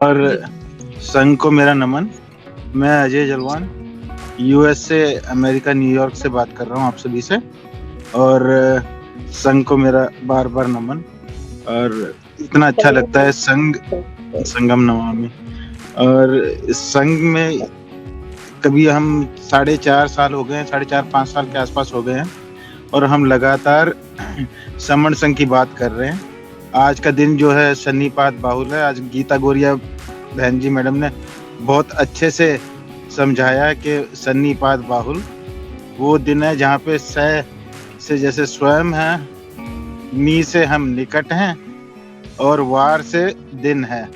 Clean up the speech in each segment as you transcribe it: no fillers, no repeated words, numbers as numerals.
और जी। संघ को मेरा नमन। मैं अजय जलवान यूएस से, अमेरिका न्यूयॉर्क से बात कर रहा हूँ आप सभी से। और संघ को मेरा बार बार नमन। और इतना अच्छा लगता है संघ, संगम नमामि। और इस संघ में कभी हम 4.5 साल हो गए हैं, 4.5-5 साल के आसपास हो गए हैं, और हम लगातार समण संघ की बात कर रहे हैं। आज का दिन जो है सन्निपात बाहुल है। आज गीता गौरिया बहन जी मैडम ने बहुत अच्छे से समझाया कि सन्निपात बाहुल वो दिन है जहाँ पे स से जैसे स्वयं है, नी से हम निकट हैं, और वार से दिन है,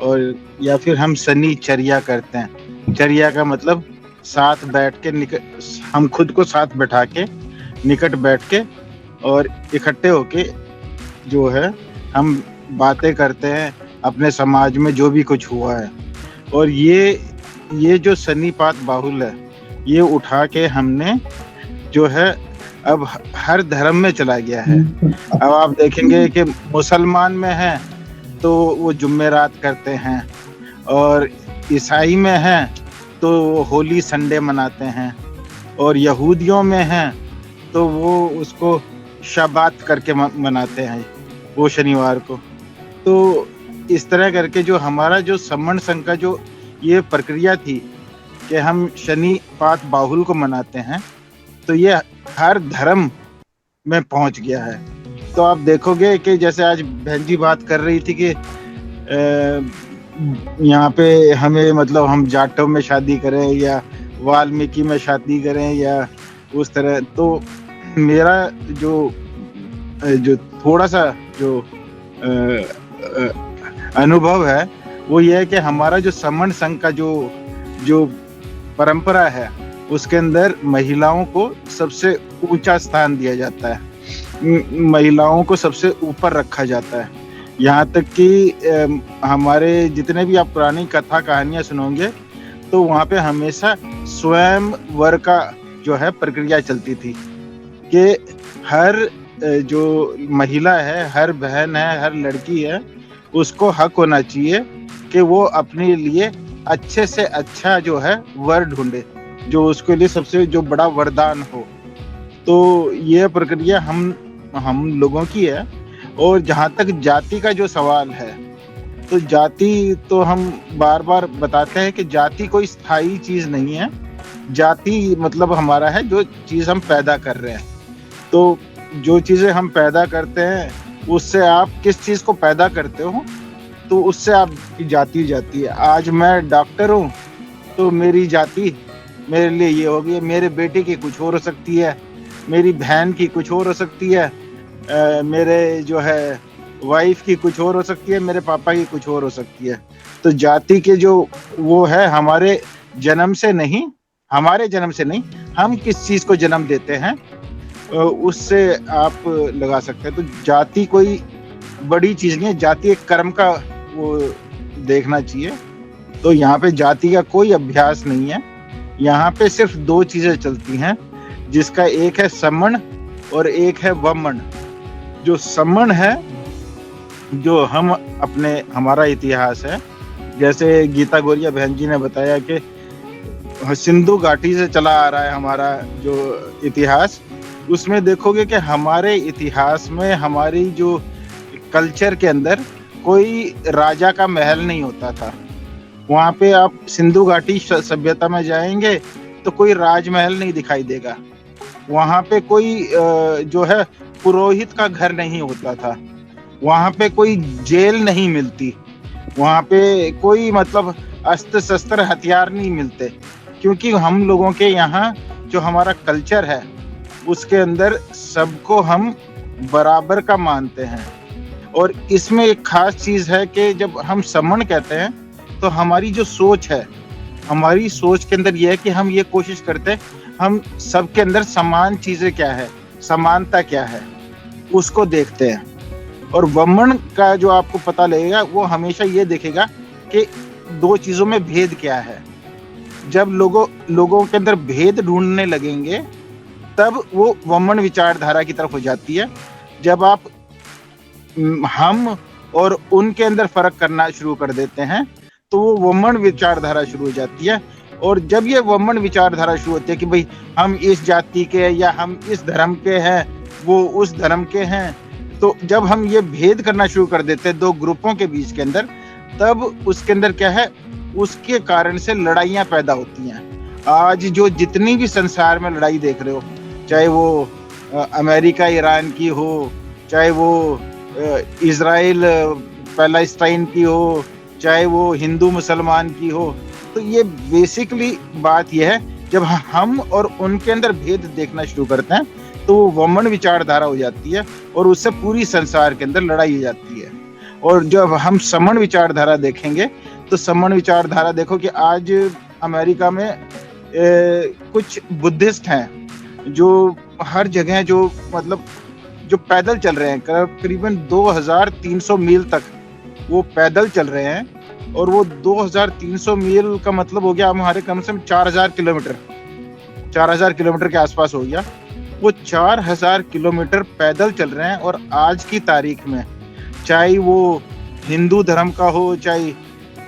और या फिर हम सन्निचर्या करते हैं। चर्या का मतलब साथ बैठ के निकट, हम खुद को साथ बैठा के निकट बैठ के और इकट्ठे होके जो है हम बातें करते हैं अपने समाज में जो भी कुछ हुआ है। और ये जो सन्निपात बाहुल है, ये उठा के हमने जो है अब हर धर्म में चला गया है। अब आप देखेंगे कि मुसलमान में है तो वो जुम्मेरात करते हैं, और ईसाई में है तो वो होली संडे मनाते हैं, और यहूदियों में है तो वो उसको शबात करके मनाते हैं, वो शनिवार को। तो इस तरह करके जो हमारा जो समण संघ का जो ये प्रक्रिया थी कि हम शनिपात बाहुल को मनाते हैं, तो ये हर धर्म में पहुंच गया है। तो आप देखोगे कि जैसे आज बहन जी बात कर रही थी कि यहाँ पे हमें मतलब हम जाटों में शादी करें या वाल्मीकि में शादी करें या उस तरह, तो मेरा जो जो थोड़ा सा जो अनुभव है वो ये है कि हमारा जो समण संघ का जो जो परंपरा है, उसके अंदर महिलाओं को सबसे ऊंचा स्थान दिया जाता है, महिलाओं को सबसे ऊपर रखा जाता है। यहाँ तक कि हमारे जितने भी आप पुरानी कथा कहानियां सुनोगे तो वहाँ पे हमेशा स्वयं वर का जो है प्रक्रिया चलती थी कि हर जो महिला है, हर बहन है, हर लड़की है, उसको हक होना चाहिए कि वो अपने लिए अच्छे से अच्छा जो है वर ढूंढे, जो उसके लिए सबसे जो बड़ा वरदान हो। तो ये प्रक्रिया हम लोगों की है। और जहाँ तक जाति का जो सवाल है, तो जाति तो हम बार बार बताते हैं कि जाति कोई स्थायी चीज नहीं है। जाति मतलब हमारा है जो चीज हम पैदा कर रहे हैं। तो जो चीजें हम पैदा करते हैं उससे आप किस चीज को पैदा करते हो, तो उससे आपकी जाति जाती है। आज मैं डॉक्टर हूँ तो मेरी जाति मेरे लिए ये होगी, मेरे बेटे की कुछ और हो सकती है, मेरी बहन की कुछ और हो सकती है, मेरे जो है वाइफ की कुछ और हो सकती है, मेरे पापा की कुछ और हो सकती है। तो जाति के जो वो है हमारे जन्म से नहीं, हम किस चीज को जन्म देते हैं उससे आप लगा सकते हैं। तो जाति कोई बड़ी चीज नहीं है, जाति एक कर्म का वो देखना चाहिए। तो यहाँ पे जाति का कोई अभ्यास नहीं है। यहाँ पे सिर्फ दो चीजें चलती हैं, जिसका एक है समण और एक है वमन। जो समण है, जो हम अपने हमारा इतिहास है, जैसे गीता गौरिया बहन जी ने बताया कि सिंधु घाटी से चला आ रहा है हमारा जो इतिहास। उसमें देखोगे कि हमारे इतिहास में हमारी जो कल्चर के अंदर कोई राजा का महल नहीं होता था। वहाँ पे आप सिंधु घाटी सभ्यता में जाएंगे तो कोई राजमहल नहीं दिखाई देगा। वहाँ पे कोई जो है पुरोहित का घर नहीं होता था। वहाँ पे कोई जेल नहीं मिलती। वहाँ पे कोई मतलब अस्त्र शस्त्र हथियार नहीं मिलते, क्योंकि हम लोगों के यहाँ जो हमारा कल्चर है उसके अंदर सबको हम बराबर का मानते हैं। और इसमें एक खास चीज है कि जब हम समण कहते हैं तो हमारी जो सोच है, हमारी सोच के अंदर यह है कि हम ये कोशिश करते हैं हम सबके अंदर समान चीजें क्या है, समानता क्या है, उसको देखते हैं। और वमन का जो आपको पता लगेगा वो हमेशा ये देखेगा कि दो चीजों में भेद क्या है। जब लोगों के अंदर भेद ढूंढने लगेंगे तब वो वमन विचारधारा की तरफ हो जाती है। जब आप हम और उनके अंदर फर्क करना शुरू कर देते हैं, तो वो वमन विचारधारा शुरू हो जाती है। और जब ये वमन विचारधारा शुरू होती है कि भाई हम इस जाति के या हम इस धर्म के हैं, वो उस धर्म के हैं, तो जब हम ये भेद करना शुरू कर देते हैं दो ग्रुपों के बीच के अंदर, तब उसके अंदर क्या है, उसके कारण से लड़ाइयाँ पैदा होती हैं। आज जो जितनी भी संसार में लड़ाई देख रहे हो, चाहे वो अमेरिका ईरान की हो, चाहे वो इजराइल पैलेस्टाइन की हो, चाहे वो हिंदू मुसलमान की हो, तो ये बेसिकली बात यह है, जब हम और उनके अंदर भेद देखना शुरू करते हैं तो वो वमन विचारधारा हो जाती है और उससे पूरी संसार के अंदर लड़ाई हो जाती है। और जब हम समन विचारधारा देखेंगे तो समन विचारधारा देखो कि आज अमेरिका में कुछ बुद्धिस्ट हैं जो हर जगह जो मतलब जो पैदल चल रहे हैं, करीबन 2300 मील तक वो पैदल चल रहे हैं। और वो 2300 मील का मतलब हो गया हमारे कम से कम 4000 किलोमीटर के आसपास हो गया। वो 4000 किलोमीटर पैदल चल रहे हैं और आज की तारीख में चाहे वो हिंदू धर्म का हो, चाहे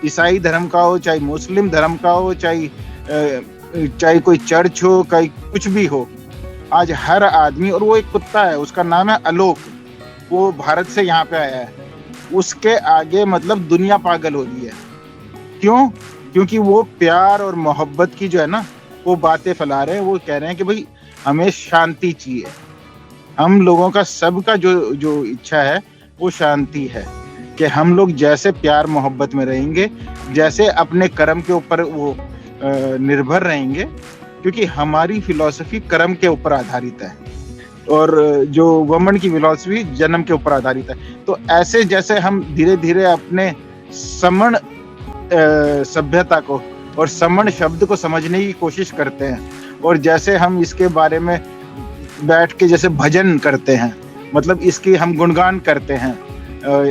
ईसाई धर्म का हो, चाहे मुस्लिम धर्म का हो, चाहे कोई चर्च हो, चाहे कुछ भी हो, आज हर आदमी, और वो एक कुत्ता है उसका नाम है आलोक, वो भारत से यहाँ पे आया है, उसके आगे मतलब दुनिया पागल हो रही है। क्यों? क्योंकि वो प्यार और मोहब्बत की जो है ना वो बातें फैला रहे हैं। वो कह रहे हैं कि भाई हमें शांति चाहिए, हम लोगों का सबका जो इच्छा है वो शांति है, कि हम लोग जैसे प्यार मोहब्बत में रहेंगे, जैसे अपने कर्म के ऊपर वो निर्भर रहेंगे, क्योंकि हमारी फिलॉसफी कर्म के ऊपर आधारित है और जो वमन की फिलॉसफी जन्म के ऊपर आधारित है। तो ऐसे जैसे हम धीरे धीरे अपने समण सभ्यता को और समण शब्द को समझने की कोशिश करते हैं, और जैसे हम इसके बारे में बैठ के जैसे भजन करते हैं, मतलब इसकी हम गुणगान करते हैं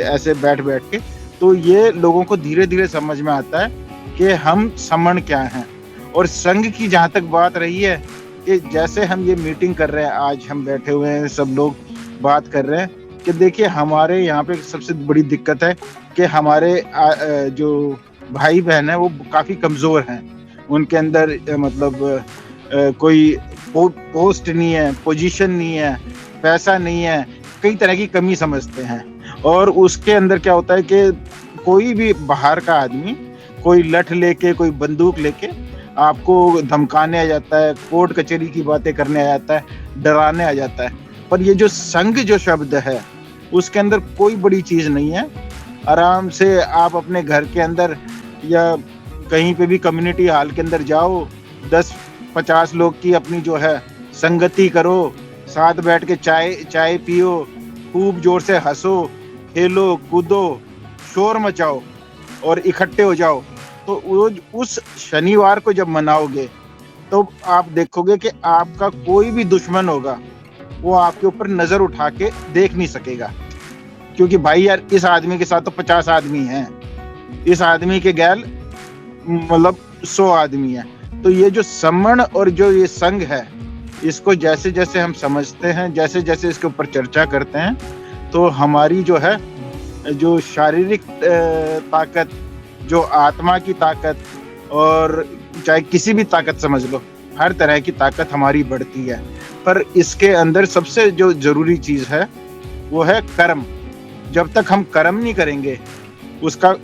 ऐसे बैठ के, तो ये लोगों को धीरे धीरे समझ में आता है कि हम समण क्या हैं। और संघ की जहाँ तक बात रही है कि जैसे हम ये मीटिंग कर रहे हैं, आज हम बैठे हुए हैं, सब लोग बात कर रहे हैं कि देखिए हमारे यहाँ पे सबसे बड़ी दिक्कत है कि हमारे जो भाई बहन है वो काफ़ी कमज़ोर हैं, उनके अंदर मतलब कोई पोस्ट नहीं है, पोजीशन नहीं है, पैसा नहीं है, कई तरह की कमी समझते हैं। और उसके अंदर क्या होता है कि कोई भी बाहर का आदमी कोई लठ लेके, कोई बंदूक लेके आपको धमकाने आ जाता है, कोर्ट कचहरी की बातें करने आ जाता है, डराने आ जाता है। पर ये जो संघ जो शब्द है उसके अंदर कोई बड़ी चीज़ नहीं है। आराम से आप अपने घर के अंदर या कहीं पे भी कम्युनिटी हॉल के अंदर जाओ, 10-50 लोग की अपनी जो है संगति करो, साथ बैठ के चाय पियो, खूब जोर से हंसो, खेलो कूदो, शोर मचाओ और इकट्ठे हो जाओ। तो उस शनिवार को जब मनाओगे तो आप देखोगे कि आपका कोई भी दुश्मन होगा वो आपके ऊपर नजर उठा के देख नहीं सकेगा, क्योंकि भाई यार इस आदमी के साथ तो 50 आदमी हैं, इस आदमी के गैल मतलब 100 आदमी है। तो ये जो समण और जो ये संघ है, इसको जैसे जैसे हम समझते हैं, जैसे जैसे इसके ऊपर चर्चा करते हैं, तो हमारी जो है जो शारीरिक ताकत, जो आत्मा की ताकत, और चाहे किसी भी ताकत समझ लो, हर तरह की ताकत हमारी बढ़ती है। पर इसके अंदर सबसे जो जरूरी चीज है वो है कर्म। जब तक हम कर्म नहीं करेंगे उसका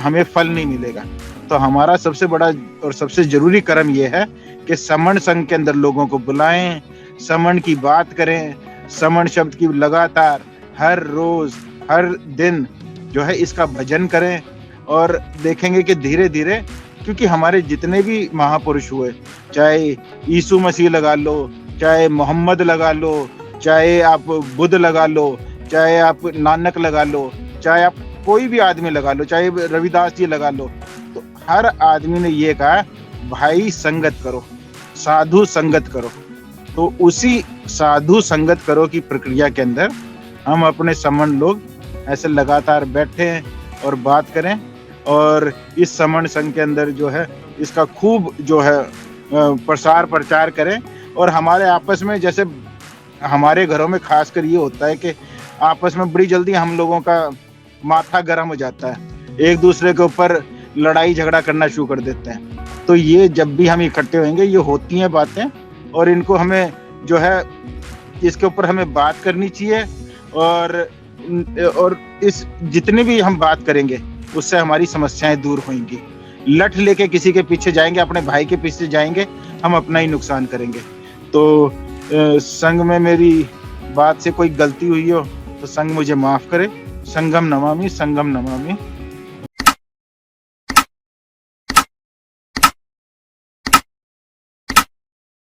हमें फल नहीं मिलेगा। तो हमारा सबसे बड़ा और सबसे जरूरी कर्म ये है कि समण संघ के अंदर लोगों को बुलाएं, समण की बात करें, समण शब्द की लगातार हर रोज हर दिन जो है इसका भजन करें। और देखेंगे कि धीरे धीरे, क्योंकि हमारे जितने भी महापुरुष हुए, चाहे यीशु मसीह लगा लो, चाहे मोहम्मद लगा लो, चाहे आप बुद्ध लगा लो, चाहे आप नानक लगा लो, चाहे आप कोई भी आदमी लगा लो, चाहे रविदास जी लगा लो, तो हर आदमी ने ये कहा भाई संगत करो, साधु संगत करो। तो उसी साधु संगत करो की प्रक्रिया के अंदर हम अपने समण लोग ऐसे लगातार बैठे और बात करें, और इस समण संघ के अंदर जो है इसका खूब जो है प्रसार प्रचार करें। और हमारे आपस में, जैसे हमारे घरों में खासकर ये होता है कि आपस में बड़ी जल्दी हम लोगों का माथा गर्म हो जाता है, एक दूसरे के ऊपर लड़ाई झगड़ा करना शुरू कर देते हैं। तो ये जब भी हम इकट्ठे होंगे, ये होती हैं बातें, और इनको हमें जो है इसके ऊपर हमें बात करनी चाहिए। और इस जितने भी हम बात करेंगे उससे हमारी समस्याएं दूर होंगी। लठ लेके किसी के पीछे जाएंगे, अपने भाई के पीछे जाएंगे, हम अपना ही नुकसान करेंगे। तो संघ में मेरी बात से कोई गलती हुई हो तो संघ मुझे माफ करे। संघम नमामि, संघम नमामि।